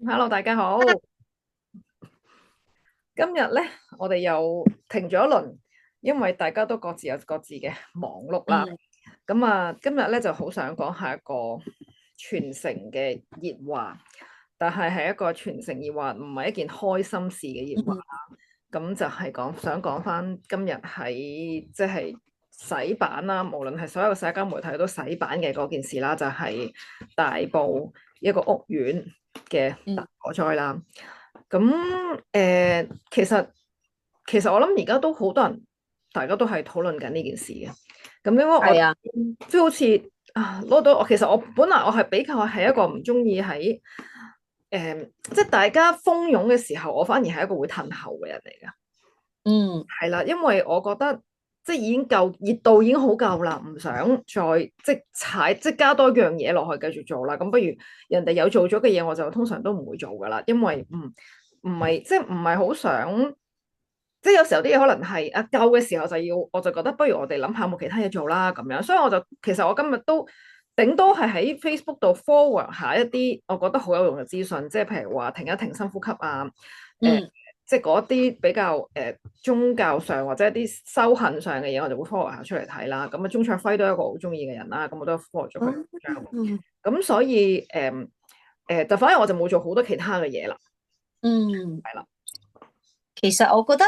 Hello，大家好。今日咧，我哋又停咗一輪，因為大家都各自有各自嘅忙碌啦。嗯咁啊，今日咧就好想講下一個傳承嘅熱話，但係一個傳承熱話，唔係一件開心事嘅熱話。嗯咁就係想講翻今日喺即係洗版啦，無論係所有社交媒體都洗版嘅嗰件事啦，就係大埔一個屋苑嘅大嗯，火災啦。咁其實我諗而家都好多人，大家都係討論緊呢件事嘅。咁因為我係啊，即係好似攞到我，其實我本來我係比較係一個唔中意喺即係大家蜂擁嘅時候，我反而係一個會褪後嘅人嚟㗎。嗯係啦，因為我覺得即係已經夠熱度已經好夠啦，唔想再即係加多樣嘢落去繼續做啦。咁不如人哋有做咗嘅嘢，我就通常都唔會做噶啦，因為唔係即係唔係好想，即係有時候啲嘢可能係夠嘅時候就要，我就覺得不如我哋諗下有冇其他嘢做啦咁樣。所以其實我今日都頂多係喺 Facebook 度 forward 下一啲我覺得好有用嘅資訊，即係譬如話停一停深呼吸啊。誒、嗯即係嗰啲比較宗教上或者一啲修行上嘅嘢，我就會 follow 下出嚟睇啦。咁啊，鍾卓輝都係一個好中意嘅人啦，咁我都 follow 咗佢張。嗯咁所以就反而我就冇做好多其他嘅嘢啦，嗯，係啦。其實我覺得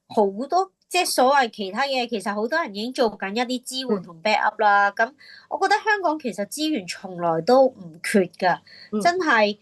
好多即係所謂其他嘢，其實好多人已經做緊一啲支援嗯同 backup 啦。咁我覺得香港其實資源從來都唔缺㗎，嗯真係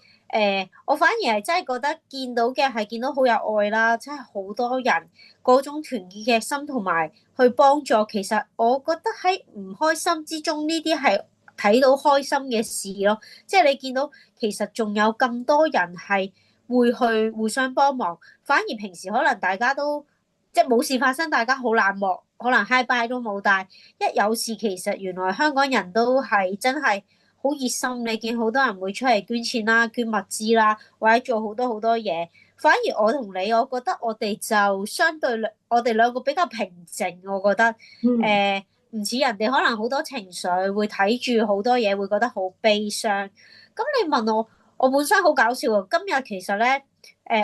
我反而係真係覺得見到嘅係見到好有愛啦，真係好多人嗰種團結嘅心同埋去幫助。其實我覺得喺唔開心之中，呢啲係睇到開心嘅事咯。即係你見到其實仲有咁多人係會去互相幫忙。反而平時可能大家都即係冇事發生，大家好冷漠，可能 hi bye 都冇。但係一有事，其實原來香港人都係真係好熱心。你見好多人會出嚟捐錢啦、捐物資啦，或者做好多好多嘢。反而我同你，我覺得我哋就相對我哋兩個比較平靜。我覺得嗯唔似人哋可能好多情緒，會睇住好多嘢，會覺得好悲傷。咁你問我，我本身好搞笑啊！今日其實咧。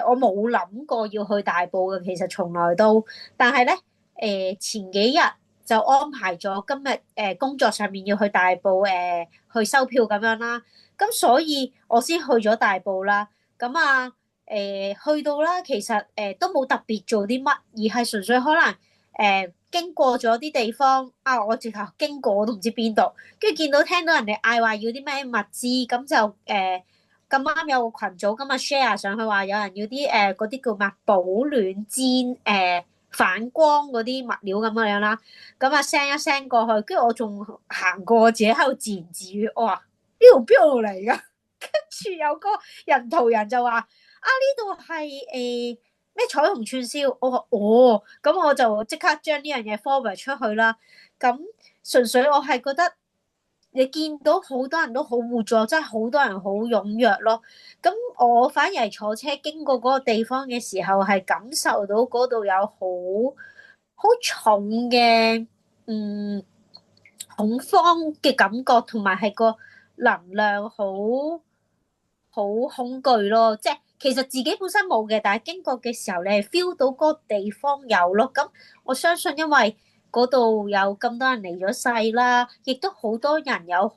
我冇諗過要去大埔嘅，其實從來都，但係咧，前幾日就安排咗今日工作上面要去大埔去收票咁樣啦，咁所以我先去咗大埔啦。咁啊去到啦，其實都冇特別做啲乜，而係純粹可能經過咗啲地方啊，我直頭經過我都唔知邊度，跟住見到聽到人哋嗌話要啲咩物資，咁就咁啱有個群組今日 share 上去話有人要啲嗰啲叫咩保暖氈反光嗰啲物料咁樣啦，咁啊 send 一 send 過去，跟住我仲行過自己喺度自言自語，我話呢度邊度嚟㗎？跟住有個人途人就話啊呢度係咩彩虹串燒，我話哦，咁我就即刻將呢樣嘢 forward 出去啦。咁純粹我係覺得。你見到好多人都好互助，真係好多人好踴躍咯。咁我反而係坐車經過嗰個地方嘅時候，係感受到嗰度有好重嘅嗯恐慌嘅感覺，同埋係個能量好恐懼咯。即係其實自己本身冇嘅，但係經過嘅時候，你係 feel 到嗰個地方有咯。咁我相信，因為嗰度有咁多人離咗世啦，亦都好多人有好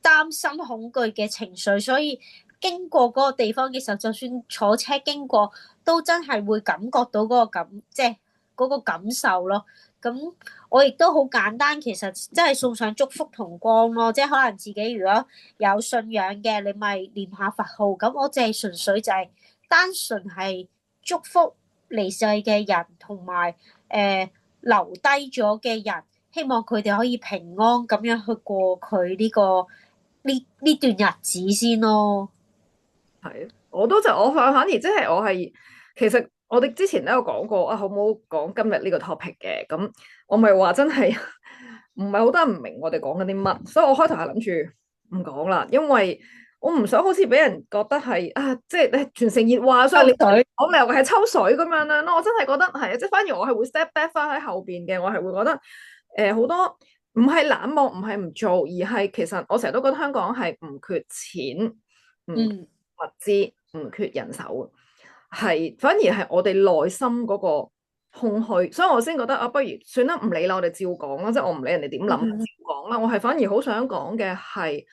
擔心、恐懼嘅情緒，所以經過嗰個地方嘅時候，就算坐車經過，都真係會感覺到嗰個即係嗰個感受咯。咁我亦都好簡單，其實真係送上祝福同光咯。即係可能自己如果有信仰嘅，你咪念下佛號。咁我淨係純粹就係單純係祝福離世嘅人，同埋留低咗嘅人，希望佢哋可以平安咁樣去過佢呢段日子先咯。係，我反而即係其實我哋之前都有講過啊，好唔好講今日呢個 topic 嘅？咁我咪話真係唔係好多人唔明我哋講緊啲乜，所以我開頭係諗住唔講啦，因為我唔想好似俾人覺得係即係你全城熱話，所以你抽水，講你又係抽水咁樣啦。我真係覺得係啊，即係反而我係會 step back 翻喺後邊嘅，我係會覺得好多唔係冷漠，唔係唔做，而係其實我成日都覺得香港係唔缺錢。唔嗯物資，唔缺人手，係反而係我哋內心嗰個空虛，所以我先覺得啊，不如算啦，唔理啦，我哋照講啦，即係我唔理人哋點諗，照講啦。我係反而好想講嘅係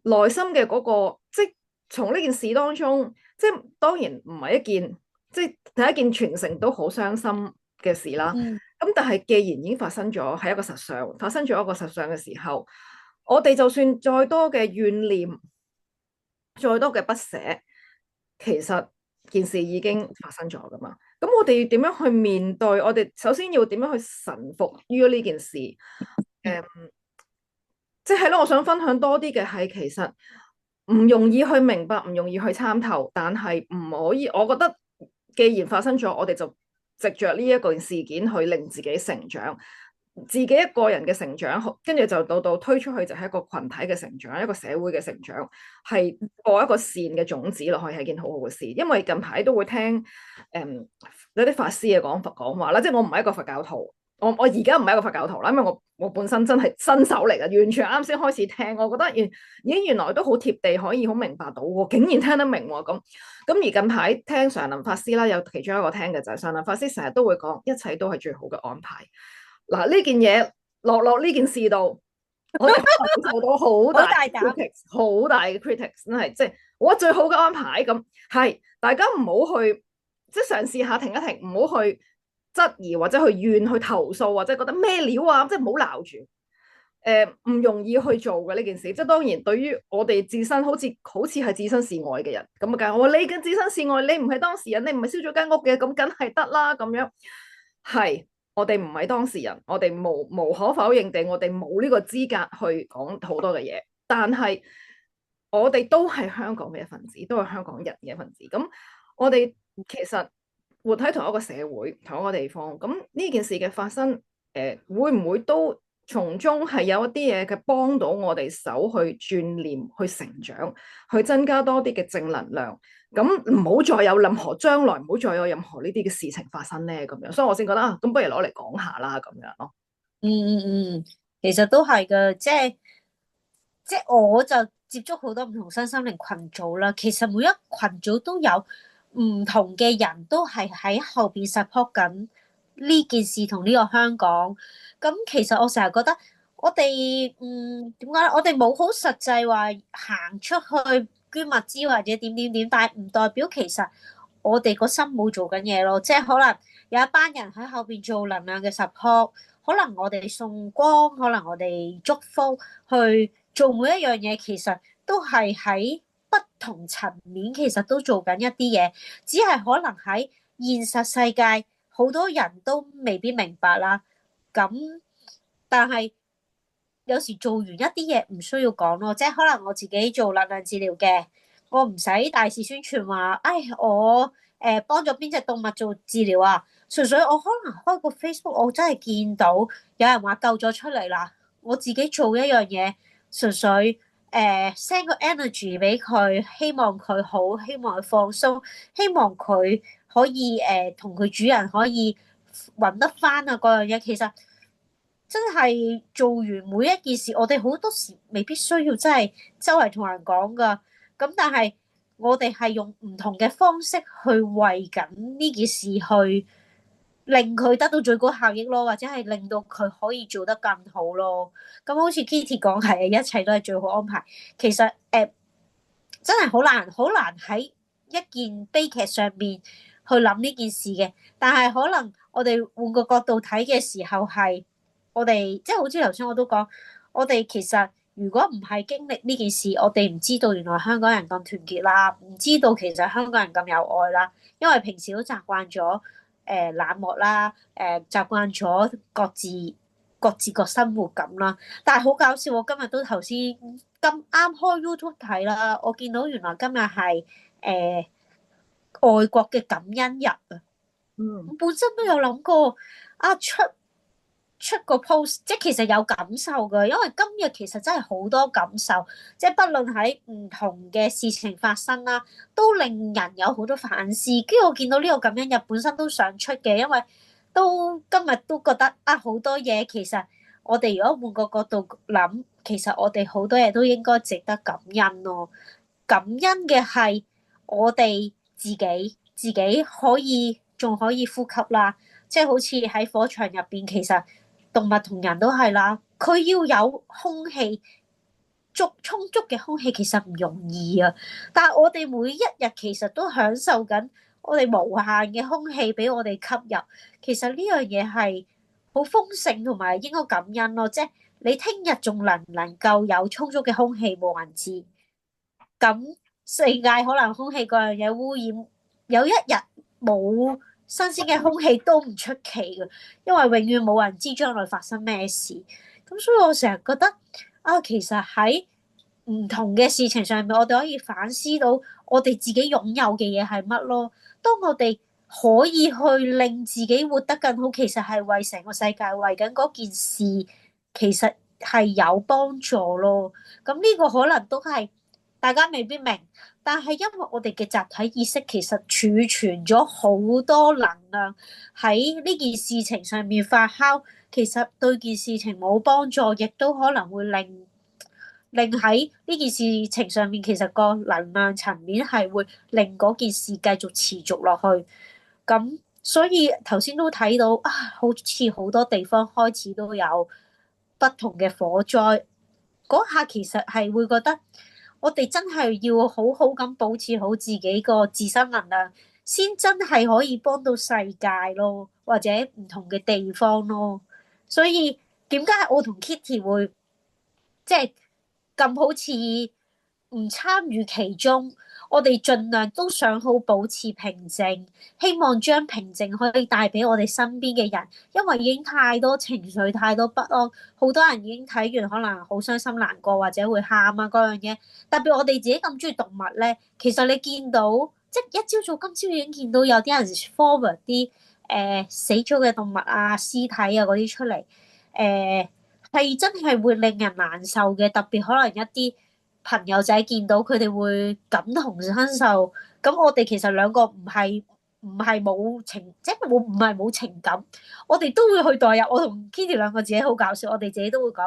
內心嘅嗰個，即係從呢件事當中，即係當然唔係一件，即係第一件全城都好傷心嘅事啦。嗯咁但係既然已經發生咗，係一個實相，發生咗一個實相嘅時候，我哋就算再多嘅怨念，再多嘅不捨，其實件事已經發生咗噶嘛。咁我哋點樣去面對？我哋首先要點樣去臣服於呢件事？即係咯，我想分享多啲嘅係，其實唔容易去明白，唔容易去參透，但係唔可以。我覺得既然發生咗，我哋就藉着呢一個事件去令自己成長，自己一個人嘅成長，跟住就到推出去就係一個群體嘅成長，一個社會嘅成長，係播一個善嘅種子落去係件好好嘅事。因為近排都會聽有啲法師嘅講話啦，即係我唔係一個佛教徒。我而家唔係一個佛教徒啦，因為我本身真係新手嚟嘅，完全啱先開始聽，我覺得原來都好貼地，可以好明白到喎，竟然聽得明喎咁。咁而近排聽常林法師啦，有其中一個聽嘅就係常林法師成日都會講，一切都係最好嘅安排。嗱，呢件嘢落呢件事度，我哋受到好大嘅 critics，好大嘅 critics，真係即係我最好嘅安排咁，係大家唔好去即係嘗試下停一停，唔好去質疑或者去怨去投訴或者覺得咩料啊，即係唔好鬧住。唔容易去做嘅呢件事，即係當然對於我哋自身好似係置身事外嘅人咁啊，梗係我話你嘅置身事外，你唔係當事人，你唔係燒咗間屋嘅，咁梗係得啦咁樣。係我哋唔係當事人，我哋無可否認地，我哋冇呢個資格去講好多嘅嘢，但係我哋都係香港嘅一份子，都係香港人嘅一份子。咁我哋其實活喺同一個社會、同一個地方，咁呢件事嘅發生，會唔會都從中係有一啲嘢嘅幫到我哋手去轉念、去成長、去增加多啲嘅正能量？咁唔好再有任何將來，唔好再有任何呢啲嘅事情發生咧，咁樣，所以我先覺得啊，咁不如攞嚟講下啦，咁樣咯。其實都係嘅，即係我就接觸好多唔同身心靈群組啦。其實每一群組都有唔同嘅人，都係喺後邊 support 緊呢件事同呢個香港。咁其實我成日覺得我哋點解咧？我哋冇好實際話行出去捐物資或者點點點，但係唔代表其實我哋個心冇做緊嘢咯。即係可能有一班人喺後邊做能量嘅 support，可能我哋送光，可能我哋祝福去做每一樣嘢，其實都係喺不同層面，其實都做緊一啲嘢，只係可能喺現實世界好多人都未必明白啦。咁但係有時做完一啲嘢唔需要講咯，即係可能我自己做能量治療嘅，我唔使大肆宣傳話，我幫咗邊隻動物做治療啊，純粹我可能開個 Facebook，我真係見到有人話救咗出嚟啦，我自己做一樣嘢，純粹send 個 energy 俾佢，希望佢好，希望佢放鬆，希望佢可以同佢主人可以揾得翻啊嗰樣嘢，其實真係做完每一件事，我哋好多時未必需要真係周圍同人講噶。咁但係我哋係用唔同嘅方式去為緊呢件事去令佢得到最高效益咯，或者係令到佢可以做得更好咯。咁好似 Kitty 講係，一切都係最好安排。其實真係好難喺一件悲劇上面去諗呢件事嘅。但係可能我哋換個角度睇嘅時候係。我哋即係好似頭先我都講，我哋其實如果唔係經歷呢件事，我哋唔知道原來香港人咁團結啦，唔知道其實香港人咁有愛啦。因為平時都習慣咗冷漠啦，習慣咗各自個生活咁啦。但係好搞笑，我今日都頭先咁啱開 YouTube 睇啦，我見到原來今日係外國嘅感恩日啊。我本身都有諗過出個 post，即係其實有感受㗎，因為今日其實真係好多感受，即係不論喺唔同嘅事情發生啦，都令人有好多反思。跟住我見到呢個感恩日本身都想出嘅，因為今日都覺得好多嘢其實我哋如果換個角度諗，其實我哋好多嘢都應該值得感恩咯。感恩嘅係我哋自己仲可以呼吸啦，即係好似喺火場入邊，其實動物同人都係啦，佢要有空氣充足嘅空氣，其實唔容易啊。但係我哋每一日其實都享受緊我哋無限嘅空氣俾我哋吸入，其實呢樣嘢係好豐盛同埋應該感恩咯。即係你聽日仲能唔能夠有充足嘅空氣，冇人知。咁世界可能空氣嗰樣嘢污染，有一日冇新鮮嘅空氣都唔出奇嘅，因為永遠冇人知將來發生咩事。咁所以我成日覺得啊，其實喺唔同嘅事情上面，我哋可以反思到我哋自己擁有嘅嘢係乜咯。當我哋可以去令自己活得更好，其實係為成個世界，為緊嗰件事，其實係有幫助咯。咁呢個可能都係大家未必明，但係因為我哋嘅集體意識其實儲存咗好多能量喺呢件事情上面發酵，其實對件事情冇幫助，亦都可能會令喺呢件事情上面，其實個能量層面係會令嗰件事繼續持續落去。咁所以頭先都睇到啊，好似好多地方開始都有不同嘅火災，嗰下其實係會覺得我哋真係要好好咁保持好自己個自身能量，先真係可以幫到世界咯，或者唔同嘅地方咯。所以點解我同 Kitty 會即係咁好似唔參與其中？我哋盡量都想好保持平靜，希望將平靜可以帶俾我哋身邊嘅人，因為已經太多情緒、太多不安，好多人已經睇完可能好傷心難過或者會喊啊嗰樣嘢。特別我哋自己咁中意動物咧，其實你見到即係一朝早今朝已經見到有啲人 forward 啲死咗嘅動物啊、屍體啊嗰啲出嚟，係真係會令人難受嘅。特別可能一啲朋友仔見到佢哋會感同身受，咁我哋其實兩個唔係冇情，即係唔係冇情感，我哋都會去代入。我同 Kitty 兩個自己好搞笑，我哋自己都會講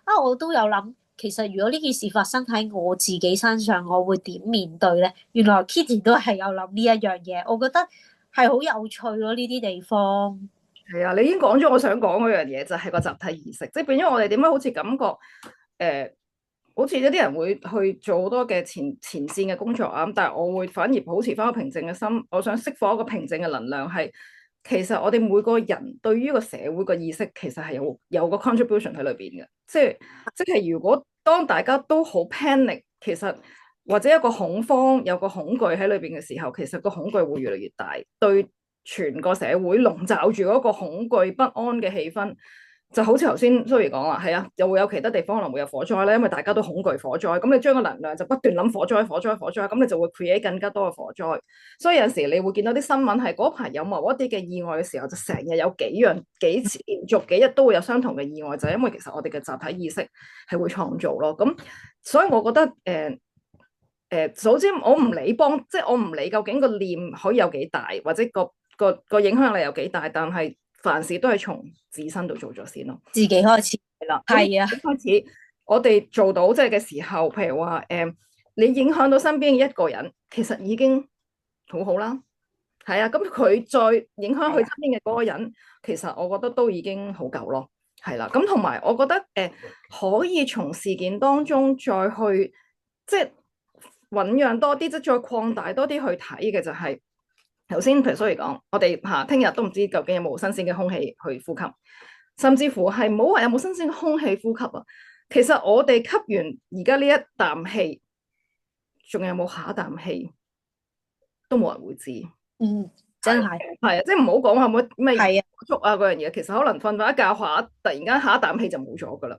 啊，我都有諗，其實如果呢件事發生喺我自己身上，我會點面對咧？原來 Kitty 都係有諗呢一樣嘢，我覺得係好有趣咯，呢啲地方。係啊，你已經講咗我想講嗰樣嘢，就係個集體意識，即係變咗我哋點解好似感覺好似有啲人會去做好多嘅前線嘅工作啊，但係我會反而保持翻個平靜嘅心，我想釋放一個平靜嘅能量，係其實我哋每個人對於個社會個意識其實係有個 contribution 喺裏邊嘅，即係如果當大家都好 panic，其實或者有個恐慌、有個恐懼喺裏邊嘅時候，其實個恐懼會越嚟越大，對全個社會籠罩住嗰個恐懼不安嘅氣氛。就好似頭先 Zoe 講啦，係啊，又會有其他地方可能會有火災咧，因為大家都恐懼火災，咁你將個能量就不斷諗火災、火災、火災，咁你就會 create 更加多嘅火災。所以有陣時你會見到啲新聞係嗰排有某一啲嘅意外嘅時候，就成日有幾次連續幾日都會有相同嘅意外，就係因為其實我哋嘅集體意識係會創造咯。咁所以我覺得首先我唔理即係我唔理究竟個念可以有幾大，或者個影響力有幾大，但係凡事都係從自身度做咗先咯。自己開始係啦，係啊，開始我哋做到即係嘅時候，譬如話你影響到身邊嘅一個人，其實已經好好啦。係啊，咁佢再影響佢身邊嘅嗰個人，其實我覺得都已經好夠咯。係啦，咁同埋我覺得可以從事件當中再去即係醞釀多啲，即係再擴大多啲去睇嘅就係頭先譬如所以講，我哋聽日都唔知究竟有冇新鮮嘅空氣去呼吸。甚至乎係唔好話有冇新鮮空氣呼吸啊！其實我哋吸完而家呢一啖氣，仲有冇下一啖氣，都冇人會知。真係係啊，即係唔好講話咩係啊，足啊嗰樣嘢，其實可能瞓咗一覺下，突然間下一啖氣就冇咗噶啦。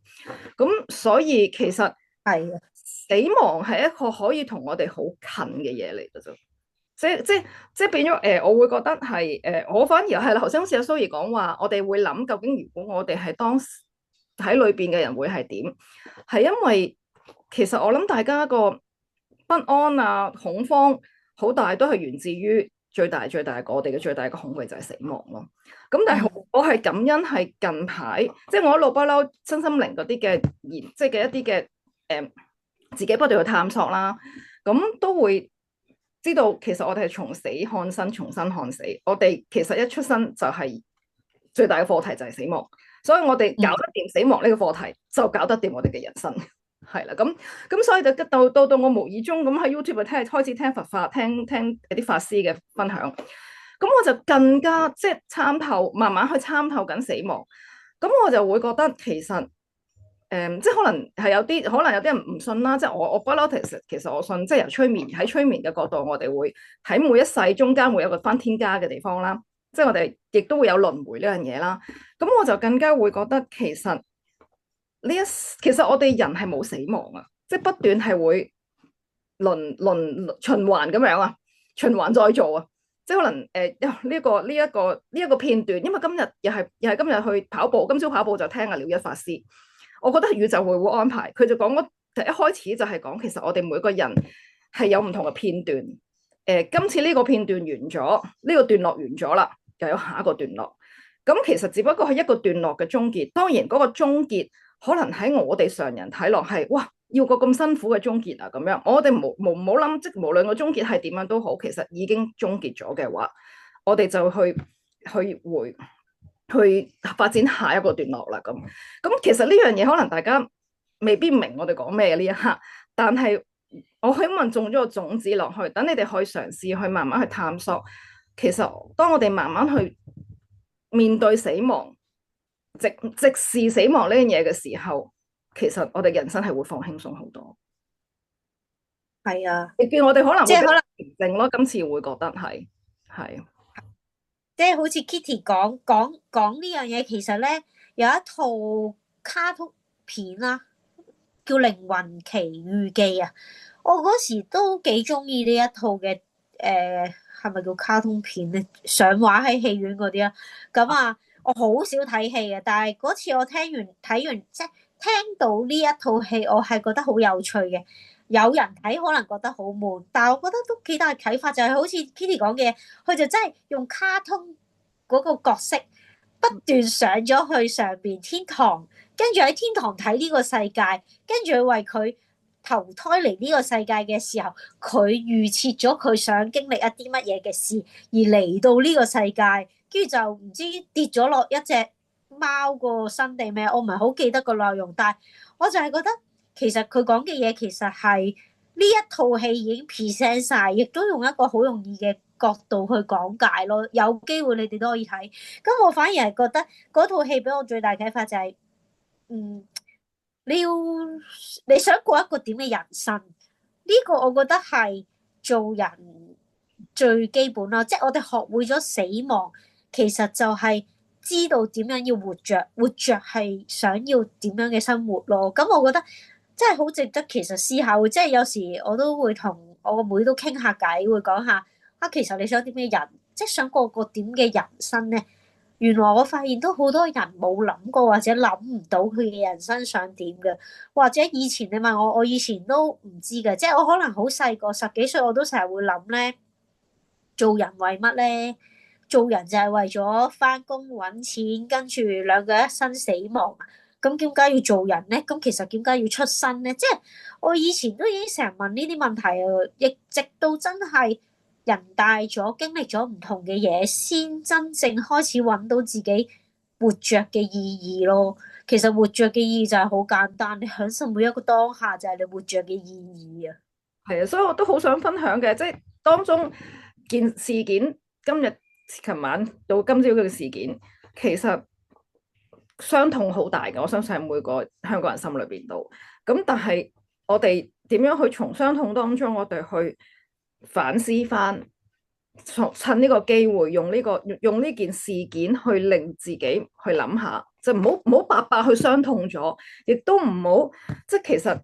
咁所以其實係啊，死亡係一個可以同我哋好近嘅嘢嚟嘅啫。即係變咗我會覺得係我反而係啦。頭先好似阿 Zoe 講話，我哋會諗究竟如果我哋係當時喺裏邊嘅人會係點？係因為其實我諗大家個不安啊、恐慌好大，都係源自於最大我哋嘅最大嘅恐懼就係死亡咯。咁但係我係感恩係近排，即係我一路不嬲身心靈嗰啲嘅即係嘅一啲嘅自己不斷去探索啦。咁都會知道其實我哋係從死看生，從生看死。我哋其實一出生就係最大嘅課題就係死亡，所以我哋搞得掂死亡呢個課題，就搞得掂我哋嘅人生。係啦，咁所以就到我無意中咁喺 YouTube 開始聽佛法，聽啲法師嘅分享，咁我就更加即係參透，慢慢去參透緊死亡。咁我就會覺得其實即係可能有啲人唔信啦。即係我不嬲，其實我信，即係喺催眠嘅角度，我哋會喺每一世中間會有個返天家嘅地方啦。即係我哋亦都會有輪迴呢樣嘢啦。咁我就更加會覺得其實我哋人係冇死亡啊，即係不斷係會循環咁樣啊，循環再做啊。即係可能呢一個片段，因為今日又係今日去跑步，今朝跑步就聽阿廖一法師。我覺得宇宙會安排，佢就講一開始就係講，其實我哋每個人係有唔同嘅片段。今次呢個片段完咗，呢個段落完咗啦，又有下一個段落。咁其實只不過係一個段落嘅終結。當然嗰個終結可能喺我哋常人睇落係哇，要個咁辛苦嘅終結啊咁樣。我哋唔好諗，即係無論個終結係點樣都好，其實已經終結咗嘅話，我哋就去發展下一個段落啦。咁其實呢樣嘢可能大家未必明我哋講咩呢一刻，但係我希望種咗個種子落去，等你哋可以嘗試去慢慢去探索。其實當我哋慢慢去面對死亡，直視死亡呢樣嘢嘅時候，其實我哋人生係會放輕鬆好多。係啊，你見我哋可能即係可能平靜咯，今次會覺得係。即係好似 Kitty 講呢樣嘢，其實咧有一套卡通片啦，叫《靈魂奇遇記》啊。我嗰時都幾中意呢一套嘅，係咪叫卡通片咧？上畫喺戲院嗰啲啊。咁啊，我好少睇戲嘅，但係嗰次我睇完，即係聽到呢一套戲，我係覺得好有趣嘅。有人睇可能覺得好悶，但係我覺得都幾大啟發，就係好似 Kitty 講嘅，佢就真係用卡通嗰個角色不斷上咗去上邊天堂，跟住喺天堂睇呢個世界，跟住為佢投胎嚟呢個世界嘅時候，佢預設咗佢想經歷一啲乜嘢嘅事，而嚟到呢個世界，跟住就唔知跌咗落一隻貓個身地咩？我唔係好記得個內容，但係我就係覺得。其實佢講嘅嘢其實係呢一套戲已經 present 晒，亦都用一個好容易嘅角度去講解咯。有機會你哋都可以睇。咁我反而係覺得嗰套戲俾我最大啟發就係，你想過一個點嘅人生？呢個我覺得係做人最基本咯。即係我哋學會咗死亡，其實就係知道點樣要活着，活着係想要點樣嘅生活咯。咁我覺得。真係好值得其實思考，即係有時我都會同我個妹都傾下偈，會講下其實你想點嘅人，即係想過個點嘅人生咧。原來我發現都好多人冇諗過或者諗唔到佢嘅人生想點嘅，或者以前你問我，我以前都唔知嘅，即係我可能好細個10幾歲，我都成日會諗咧，做人為乜咧？做人就係為咗返工搵錢，跟住兩個一生死亡。咁點解要做人咧？咁其實點解要出生咧？即係我以前都已經成日問呢啲問題啊，亦直到真係人大咗，經歷咗唔同嘅嘢，先真正開始揾到自己活着嘅意義咯。其實活着嘅意義就係好簡單，你享受每一個當下就係你活着嘅意義啊。係啊，所以我都好想分享嘅，即係當中事件，琴晚到今朝嘅事件，其實。傷痛好大嘅，我相信喺每個香港人心裏邊都咁。但係我哋點樣去從傷痛當中，我哋去反思翻，趁呢個機會，用呢件事件去令自己去諗下，就唔好白白去傷痛咗，亦都唔好即係其實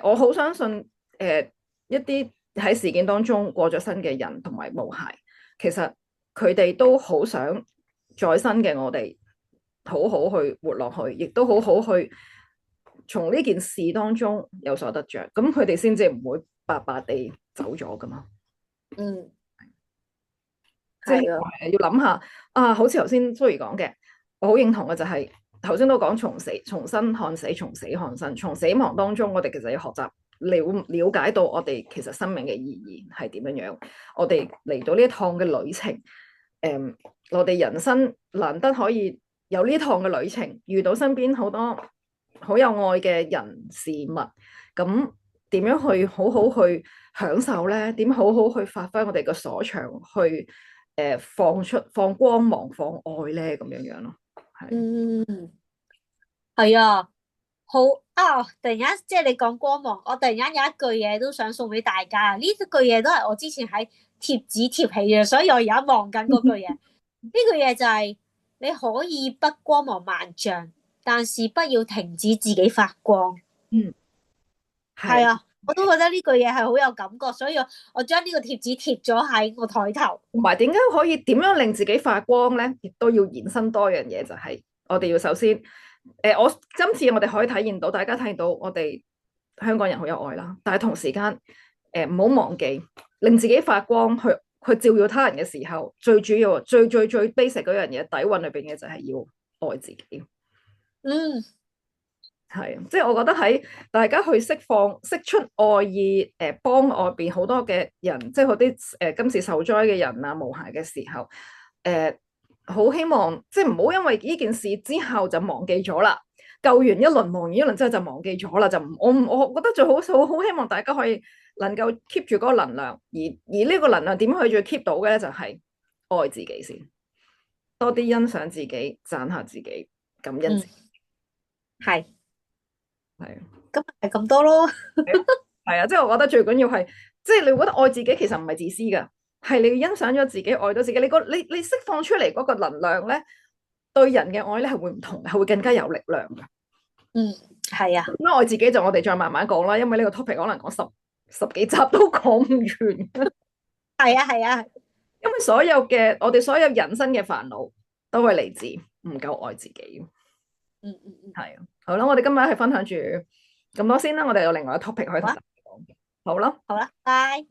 我好相信一啲喺事件當中過咗身嘅人同埋毛孩，其實佢哋都好想在生嘅我哋。好好去活落去，亦都好好去從呢件事當中有所得着，咁佢哋先至唔會白白地走咗噶嘛。即係要諗下啊，好似頭先 Zoe 講嘅，我好認同嘅就係頭先都講從生看死，從死看生，從死亡當中，我哋其實要學習了解到我哋其實生命嘅意義係點樣樣。我哋嚟到呢一趟嘅旅程，我哋人生難得可以有呢趟嘅旅程，遇到身邊好多好有愛嘅人事物，咁點樣去好好去享受咧？點好好去發揮我哋嘅所長，去放光芒、放愛咧？咁樣樣咯，係。嗯，係啊，好啊！突然間即係你講光芒，我突然間有一句嘢都想送俾大家。呢句嘢都係我之前喺貼紙貼起嘅，所以我而家望緊嗰句嘢。呢句嘢就係你可以不光芒萬丈，但是不要停止自己發光。嗯，係。係啊，我都覺得呢句嘢係好有感覺，所以我將呢個貼紙貼咗喺我台頭。同埋點解可以點樣令自己發光咧？亦都要延伸多樣嘢，就係我哋要首先，我今次我哋可以體驗到，大家體驗到我哋香港人好有愛啦。但係同時間，唔好忘記令自己發光，去照耀他人嘅時候，最主要、最 basic 嗰樣嘢底蘊裏邊嘅就係要愛自己。嗯，係，即係我覺得喺大家去釋出愛意，幫外邊好多嘅人，即係嗰啲今次受災嘅人啊、無瑕嘅時候，好希望即係唔好因為呢件事之後就忘記咗啦，救完一輪、忙完一輪之後就忘記咗啦，就唔我覺得最好好希望大家可以能夠 keep 住嗰個能量，而呢個能量點可以最 keep 到嘅咧，就係愛自己先，多啲欣賞自己，讚下自己，感恩自己，係，係。咁係咁多咯。係啊，即係我覺得最緊要係，即係你覺得愛自己其實唔係自私噶，係你欣賞咗自己，愛到自己，你釋放出嚟嗰個能量咧，對人嘅愛咧係會唔同嘅，係會更加有力量嘅。嗯，係啊，咁愛自己就我哋再慢慢講啦，因為呢個 topic 可能講十幾集都講唔完。係啊，係啊，因為我哋所有人生嘅煩惱都係嚟自唔夠愛自己。嗯嗯嗯，係啊，好啦，我哋今日係分享住咁多先啦，我哋有另外一個 topic 可以同大家講。好啦。好啦，拜。